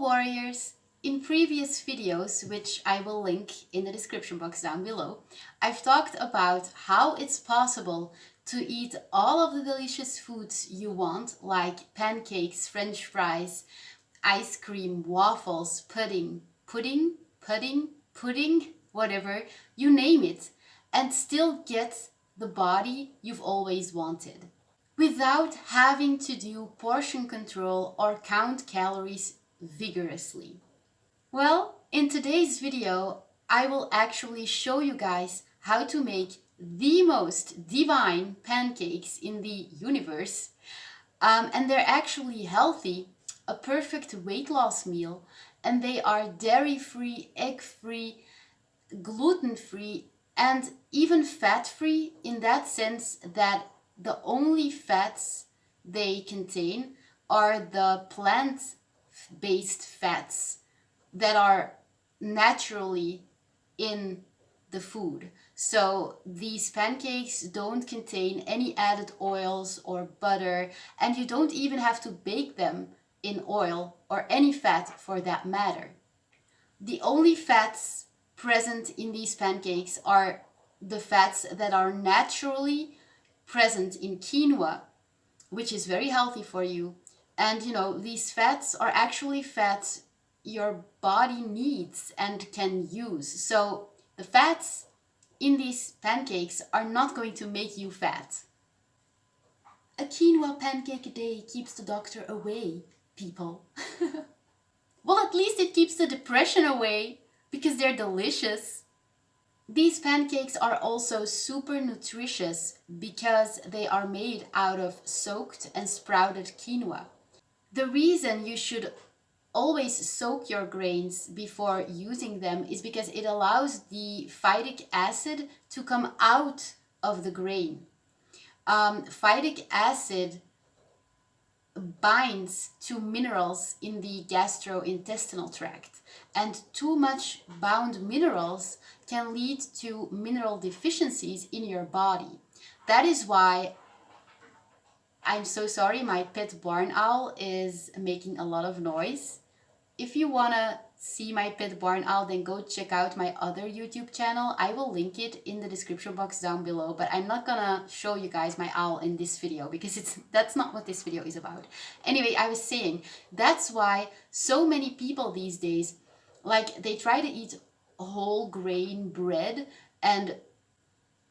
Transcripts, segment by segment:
warriors! In previous videos, which I will link in the description box down below, I've talked about how it's possible to eat all of the delicious foods you want, like pancakes, french fries, ice cream, waffles, pudding, whatever, you name it, and still get the body you've always wanted, without having to do portion control or count calories vigorously. Well, in today's video, I will actually show you guys how to make the most divine pancakes in the universe. And they're actually healthy, a perfect weight loss meal, and they are dairy-free, egg-free, gluten-free, and even fat-free, in that sense that the only fats they contain are the plant-based fats that are naturally in the food. So these pancakes don't contain any added oils or butter, and you don't even have to bake them in oil or any fat for that matter. The only fats present in these pancakes are the fats that are naturally present in quinoa, which is very healthy for you. And these fats are actually fats your body needs and can use. So the fats in these pancakes are not going to make you fat. A quinoa pancake a day keeps the doctor away, people. Well, at least it keeps the depression away because they're delicious. These pancakes are also super nutritious because they are made out of soaked and sprouted quinoa. The reason you should always soak your grains before using them is because it allows the phytic acid to come out of the grain. Phytic acid binds to minerals in the gastrointestinal tract, and too much bound minerals can lead to mineral deficiencies in your body. That is why I'm so sorry, my pet barn owl is making a lot of noise. If you want to see my pet barn owl, then go check out my other YouTube channel. I will link it in the description box down below, but I'm not gonna show you guys my owl in this video because that's not what this video is about. Anyway, I was saying, that's why so many people these days, like, they try to eat whole grain bread, and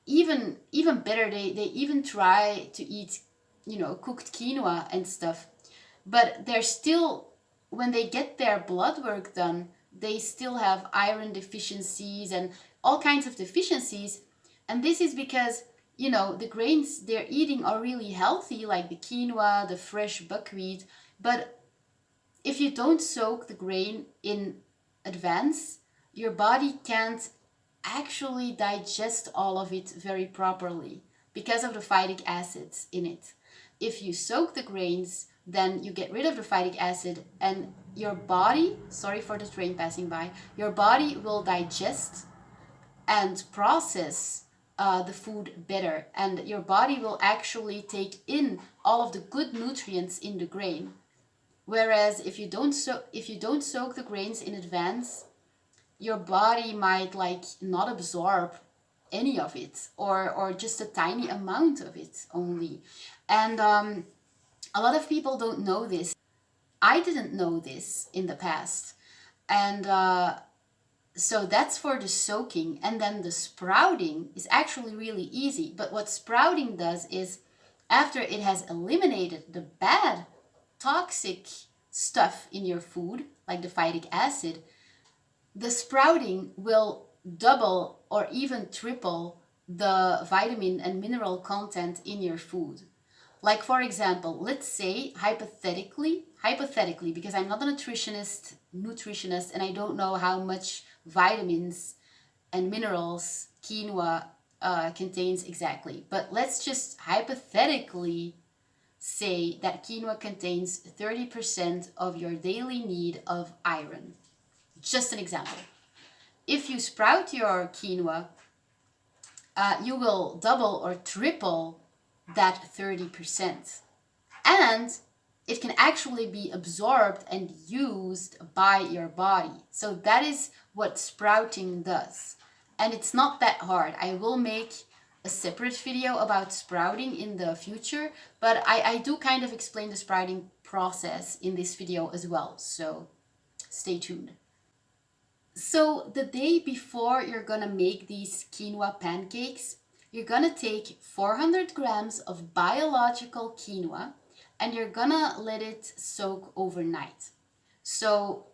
even better, they even try to eat, cooked quinoa and stuff, but they're still, when they get their blood work done, they still have iron deficiencies and all kinds of deficiencies. And this is because, the grains they're eating are really healthy, like the quinoa, the fresh buckwheat. But if you don't soak the grain in advance, your body can't actually digest all of it very properly because of the phytic acids in it. If you soak the grains, then you get rid of the phytic acid, and your body, sorry for the train passing by, your body will digest and process the food better, and your body will actually take in all of the good nutrients in the grain. Whereas if you don't soak the grains in advance, your body might not absorb any of it, or just a tiny amount of it only. And a lot of people don't know this. I didn't know this in the past. And so that's for the soaking. And then the sprouting is actually really easy. But what sprouting does is, after it has eliminated the bad, toxic stuff in your food, like the phytic acid, the sprouting will double or even triple the vitamin and mineral content in your food. Like, for example, let's say hypothetically, because I'm not a nutritionist, and I don't know how much vitamins and minerals quinoa contains exactly. But let's just hypothetically say that quinoa contains 30% of your daily need of iron. Just an example. If you sprout your quinoa, you will double or triple that 30%. And it can actually be absorbed and used by your body. So that is what sprouting does. And it's not that hard. I will make a separate video about sprouting in the future, but I do kind of explain the sprouting process in this video as well. So stay tuned. So the day before you're gonna make these quinoa pancakes, you're gonna take 400 grams of biological quinoa and you're gonna let it soak overnight. So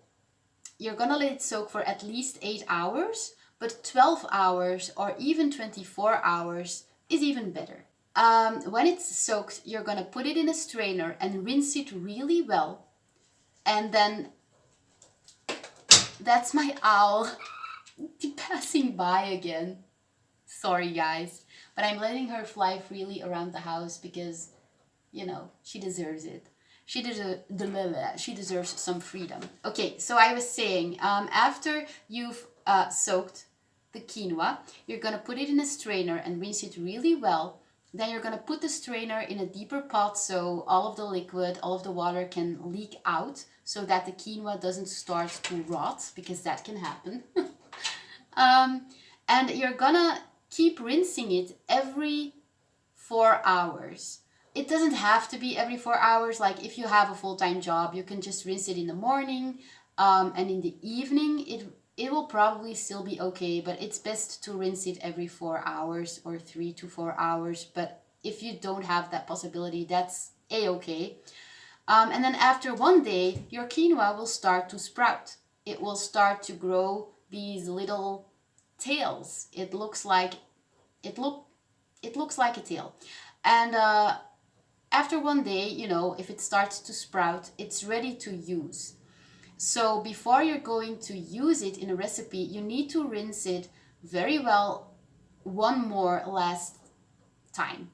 you're gonna let it soak for at least 8 hours, but 12 hours or even 24 hours is even better. When it's soaked, you're gonna put it in a strainer and rinse it really well. And then, that's my owl passing by again. Sorry guys, but I'm letting her fly freely around the house because, you know, she deserves it. She deserves some freedom. Okay, so I was saying, after you've soaked the quinoa, you're gonna put it in a strainer and rinse it really well. Then you're gonna put the strainer in a deeper pot so all of the liquid, all of the water can leak out so that the quinoa doesn't start to rot, because that can happen. And you're gonna keep rinsing it every 4 hours. It doesn't have to be every 4 hours. Like if you have a full-time job, you can just rinse it in the morning, and in the evening it will probably still be okay, but it's best to rinse it every 4 hours or 3 to 4 hours. But if you don't have that possibility, that's a-okay. And then after 1 day, your quinoa will start to sprout. It will start to grow these little tails. It looks like a tail. And after 1 day, you know, if it starts to sprout, it's ready to use. So before you're going to use it in a recipe, you need to rinse it very well one more last time.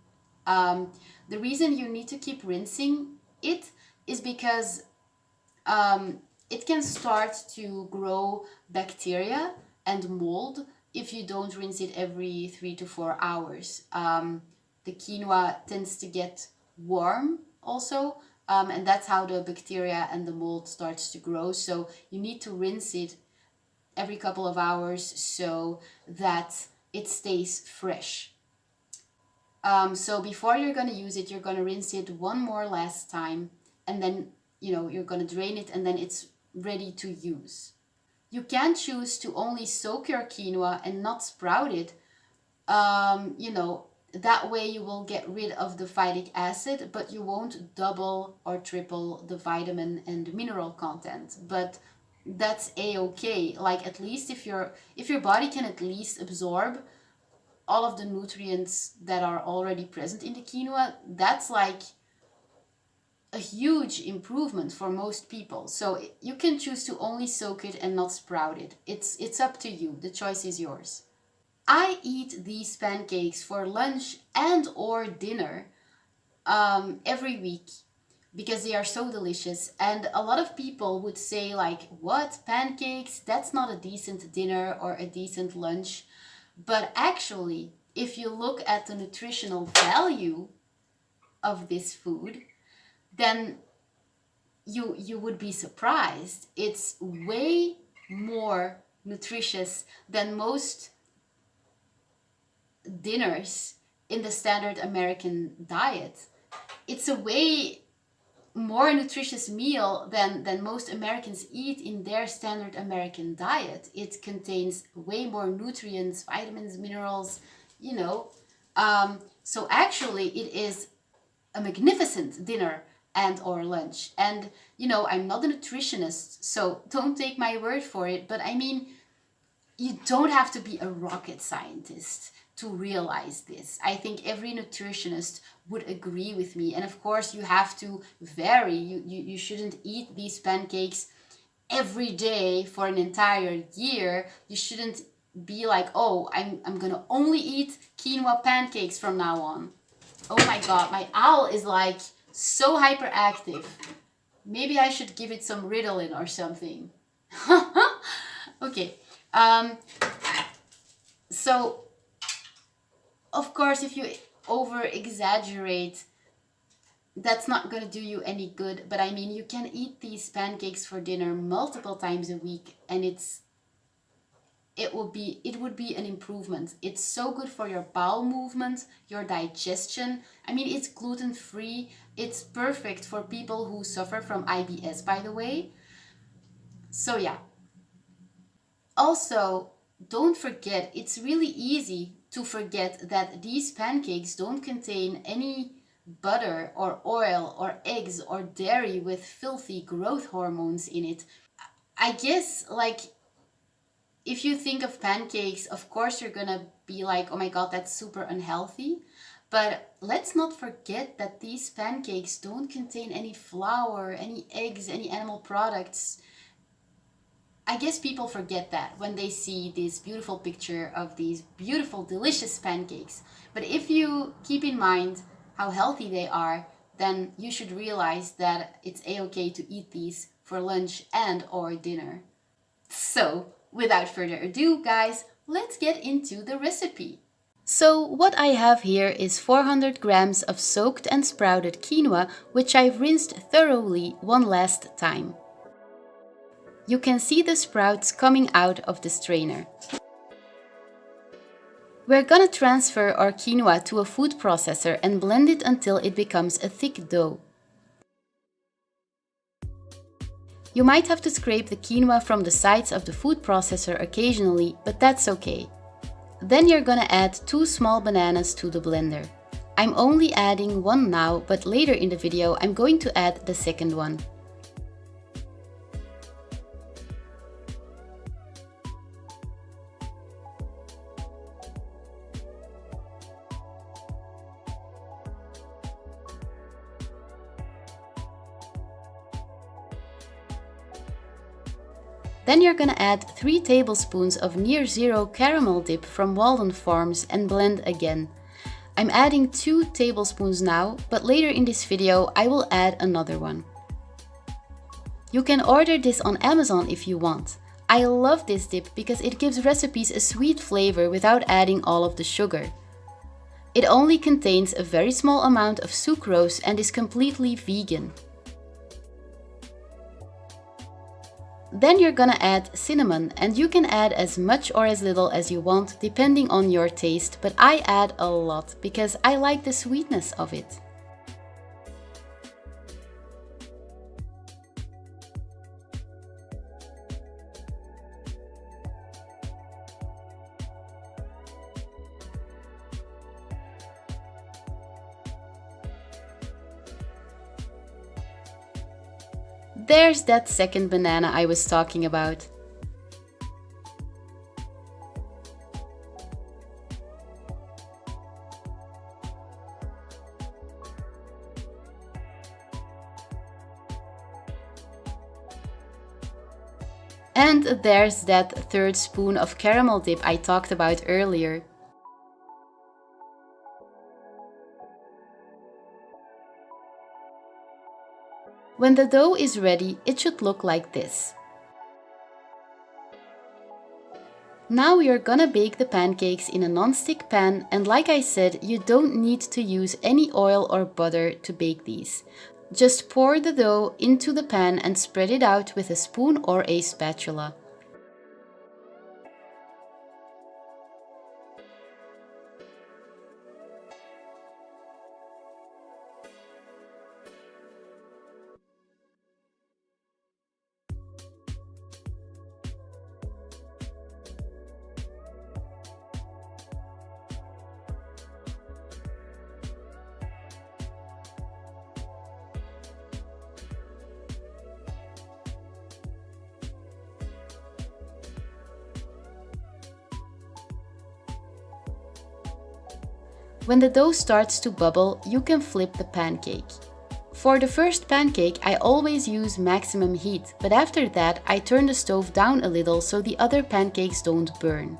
The reason you need to keep rinsing it is because it can start to grow bacteria and mold if you don't rinse it every 3 to 4 hours. The quinoa tends to get warm also, and that's how the bacteria and the mold starts to grow. So you need to rinse it every couple of hours so that it stays fresh. So before you're going to use it, you're going to rinse it one more last time, and then, you know, you're going to drain it, and then it's ready to use. You can choose to only soak your quinoa and not sprout it. You know, that way you will get rid of the phytic acid, but you won't double or triple the vitamin and mineral content. But that's a-okay. Like, at least if your body can at least absorb all of the nutrients that are already present in the quinoa, that's like a huge improvement for most people. So you can choose to only soak it and not sprout it. It's up to you. The choice is yours. I eat these pancakes for lunch and or dinner every week because they are so delicious. And a lot of people would say like, what, pancakes? That's not a decent dinner or a decent lunch. But actually, if you look at the nutritional value of this food, then you would be surprised. It's way more nutritious than most dinners in the standard American diet. It's a way more nutritious meal than most Americans eat in their standard American diet. It contains way more nutrients, vitamins, minerals, you know. So actually it is a magnificent dinner and or lunch. And, you know, I'm not a nutritionist, so don't take my word for it, but I mean, you don't have to be a rocket scientist to realize this. I think every nutritionist would agree with me. And of course you have to vary. You shouldn't eat these pancakes every day for an entire year. You shouldn't be like, oh, I'm gonna only eat quinoa pancakes from now on. Oh my god, my owl is like so hyperactive. Maybe I should give it some Ritalin or something. Okay. So of course, if you over exaggerate that's not going to do you any good. But I mean, you can eat these pancakes for dinner multiple times a week, and it would be an improvement. It's so good for your bowel movement, your digestion. I mean, it's gluten free. It's perfect for people who suffer from IBS, by the way. So yeah. Also, don't forget, it's really easy to forget that these pancakes don't contain any butter or oil or eggs or dairy with filthy growth hormones in it. I guess, like, if you think of pancakes, of course you're gonna be like, oh my god, that's super unhealthy. But let's not forget that these pancakes don't contain any flour, any eggs, any animal products. I guess people forget that when they see this beautiful picture of these beautiful, delicious pancakes. But if you keep in mind how healthy they are, then you should realize that it's a-okay to eat these for lunch and or dinner. So, without further ado, guys, let's get into the recipe. So what I have here is 400 grams of soaked and sprouted quinoa, which I've rinsed thoroughly one last time. You can see the sprouts coming out of the strainer. We're gonna transfer our quinoa to a food processor and blend it until it becomes a thick dough. You might have to scrape the quinoa from the sides of the food processor occasionally, but that's okay. Then you're gonna add 2 small bananas to the blender. I'm only adding one now, but later in the video I'm going to add the second one. Then you're gonna add 3 tablespoons of near zero caramel dip from Walden Farms and blend again. I'm adding 2 tablespoons now, but later in this video I will add another one. You can order this on Amazon if you want. I love this dip because it gives recipes a sweet flavor without adding all of the sugar. It only contains a very small amount of sucrose and is completely vegan. Then you're gonna add cinnamon, and you can add as much or as little as you want depending on your taste, but I add a lot because I like the sweetness of it. There's that second banana I was talking about. And there's that third spoon of caramel dip I talked about earlier. When the dough is ready, it should look like this. Now you're gonna bake the pancakes in a non-stick pan, and like I said, you don't need to use any oil or butter to bake these. Just pour the dough into the pan and spread it out with a spoon or a spatula. When the dough starts to bubble, you can flip the pancake. For the first pancake, I always use maximum heat, but after that I turn the stove down a little so the other pancakes don't burn.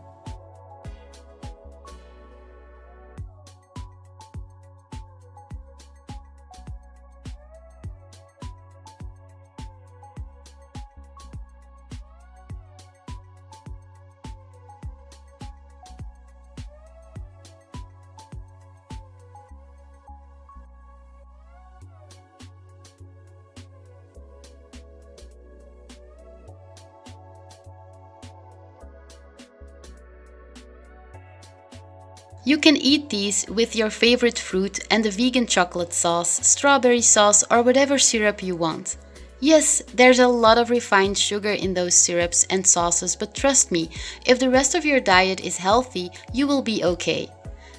You can eat these with your favorite fruit and a vegan chocolate sauce, strawberry sauce, or whatever syrup you want. Yes, there's a lot of refined sugar in those syrups and sauces, but trust me, if the rest of your diet is healthy, you will be okay.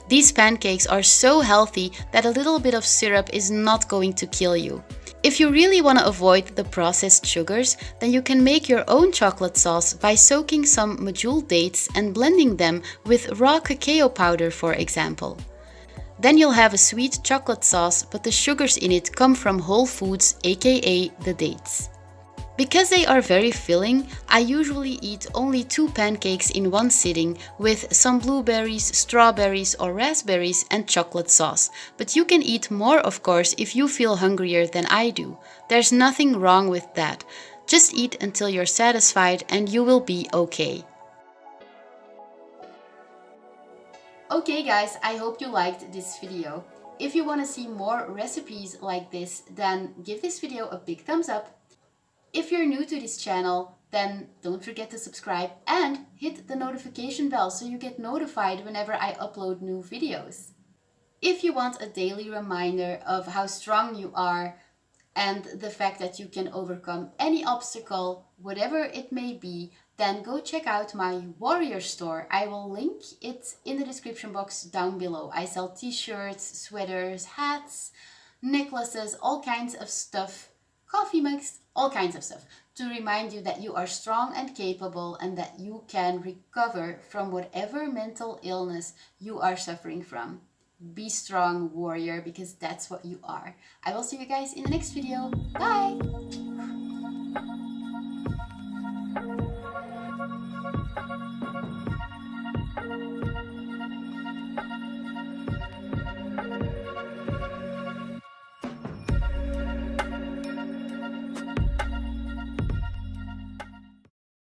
These pancakes are so healthy that a little bit of syrup is not going to kill you. If you really want to avoid the processed sugars, then you can make your own chocolate sauce by soaking some medjool dates and blending them with raw cacao powder, for example. Then you'll have a sweet chocolate sauce, but the sugars in it come from whole foods, aka the dates. Because they are very filling, I usually eat only 2 pancakes in one sitting with some blueberries, strawberries or raspberries and chocolate sauce. But you can eat more, of course, if you feel hungrier than I do. There's nothing wrong with that. Just eat until you're satisfied and you will be okay. Okay guys, I hope you liked this video. If you want to see more recipes like this, then give this video a big thumbs up. If you're new to this channel, then don't forget to subscribe and hit the notification bell so you get notified whenever I upload new videos. If you want a daily reminder of how strong you are and the fact that you can overcome any obstacle, whatever it may be, then go check out my warrior store. I will link it in the description box down below. I sell t-shirts, sweaters, hats, necklaces, all kinds of stuff, coffee mugs, all kinds of stuff to remind you that you are strong and capable and that you can recover from whatever mental illness you are suffering from. Be strong, warrior, because that's what you are. I will see you guys in the next video. Bye!